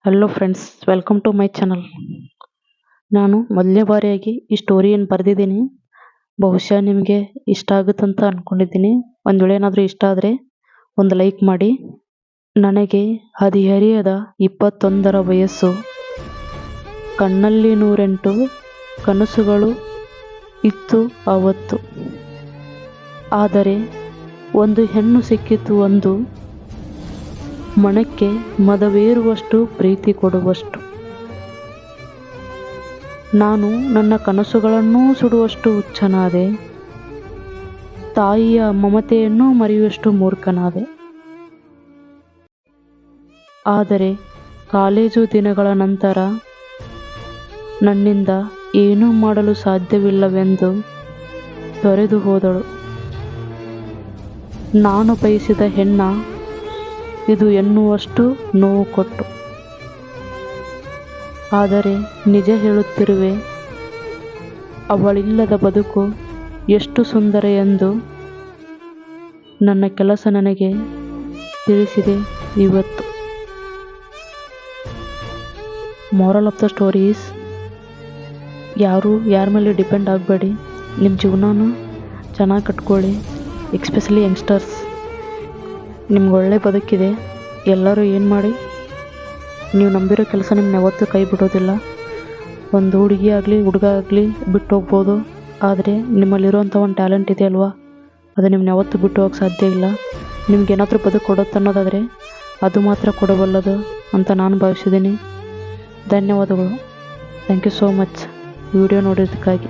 Hello friends, welcome to my channel. ನಾನು ಮೊದಲನೇ ಬಾರಿಯಾಗಿ ಈ ಸ್ಟೋರಿಯನ್ನು ಬರೆದಿದ್ದೀನಿ. ಬಹುಶಃ ನಿಮಗೆ ಇಷ್ಟ ಆಗುತ್ತಂತ ಅಂದ್ಕೊಂಡಿದ್ದೀನಿ. ಒಂದು ವೇಳೆ ಏನಾದರೂ ಇಷ್ಟ ಆದರೆ ಒಂದು ಲೈಕ್ ಮಾಡಿ. ನನಗೆ ಹದಿಹರಿಯದ 21ರ ವಯಸ್ಸು. ಕಣ್ಣಲ್ಲಿ 108 ಕನಸುಗಳು ಇತ್ತು ಆವತ್ತು. ಆದರೆ ಒಂದು ಹೆಣ್ಣು ಸಿಕ್ಕಿತು, ಒಂದು ಮನಕ್ಕೆ ಮದವೇರುವಷ್ಟು ಪ್ರೀತಿ ಕೊಡುವಷ್ಟು. ನಾನು ನನ್ನ ಕನಸುಗಳನ್ನೂ ಸುಡುವಷ್ಟು ಹುಚ್ಚನಾದೆ. ತಾಯಿಯ ಮಮತೆಯನ್ನೂ ಮರೆಯುವಷ್ಟು ಮೂರ್ಖನಾದೆ. ಆದರೆ ಕಾಲೇಜು ದಿನಗಳ ನಂತರ ನನ್ನಿಂದ ಏನೂ ಮಾಡಲು ಸಾಧ್ಯವಿಲ್ಲವೆಂದು ತೊರೆದು ಹೋದಳು. ನಾನು ಬಯಸಿದ ಹೆಣ್ಣ ಇದು ಎನ್ನುವಷ್ಟು ನೋವು ಕೊಟ್ಟು. ಆದರೆ ನಿಜ ಹೇಳುತ್ತಿರುವೆ, ಅವಳಿಲ್ಲದ ಬದುಕು ಎಷ್ಟು ಸುಂದರ ಎಂದು ನನ್ನ ಕೆಲಸ ನನಗೆ ತಿಳಿಸಿದೆ ಇವತ್ತು. Moral of the story is, ಯಾರು ಯಾರ ಮೇಲೆ ಡಿಪೆಂಡ್ ಆಗಬೇಡಿ. ನಿಮ್ಮ ಜೀವನನ ಚೆನ್ನಾಗಿ ಕಟ್ಕೊಳ್ಳಿ. ಎಸ್ಪೆಷಲಿ ಯಂಗ್ಸ್ಟರ್ಸ್, ನಿಮ್ಗೆ ಒಳ್ಳೆ ಬದುಕಿದೆ. ಎಲ್ಲರೂ ಏನು ಮಾಡಿ, ನೀವು ನಂಬಿರೋ ಕೆಲಸ ನಿಮ್ಮನ್ನ ಯಾವತ್ತೂ ಕೈ ಬಿಡೋದಿಲ್ಲ. ಒಂದು ಹುಡುಗಿ ಆಗಲಿ ಹುಡುಗ ಆಗಲಿ ಬಿಟ್ಟು ಹೋಗ್ಬೋದು, ಆದರೆ ನಿಮ್ಮಲ್ಲಿರುವಂಥ ಒಂದು ಟ್ಯಾಲೆಂಟ್ ಇದೆ ಅಲ್ವಾ, ಅದು ನಿಮ್ಮನ್ನ ಯಾವತ್ತೂ ಬಿಟ್ಟು ಹೋಗಕ್ಕೆ ಸಾಧ್ಯ ಇಲ್ಲ. ನಿಮ್ಗೆ ಏನಾದರೂ ಬದುಕು ಕೊಡುತ್ತೆ ಅನ್ನೋದಾದರೆ ಅದು ಮಾತ್ರ ಕೊಡಬಲ್ಲದು ಅಂತ ನಾನು ಭಾವಿಸಿದ್ದೀನಿ. ಧನ್ಯವಾದಗಳು. Thank you so much video ನೋಡಿದ್ದಕ್ಕಾಗಿ.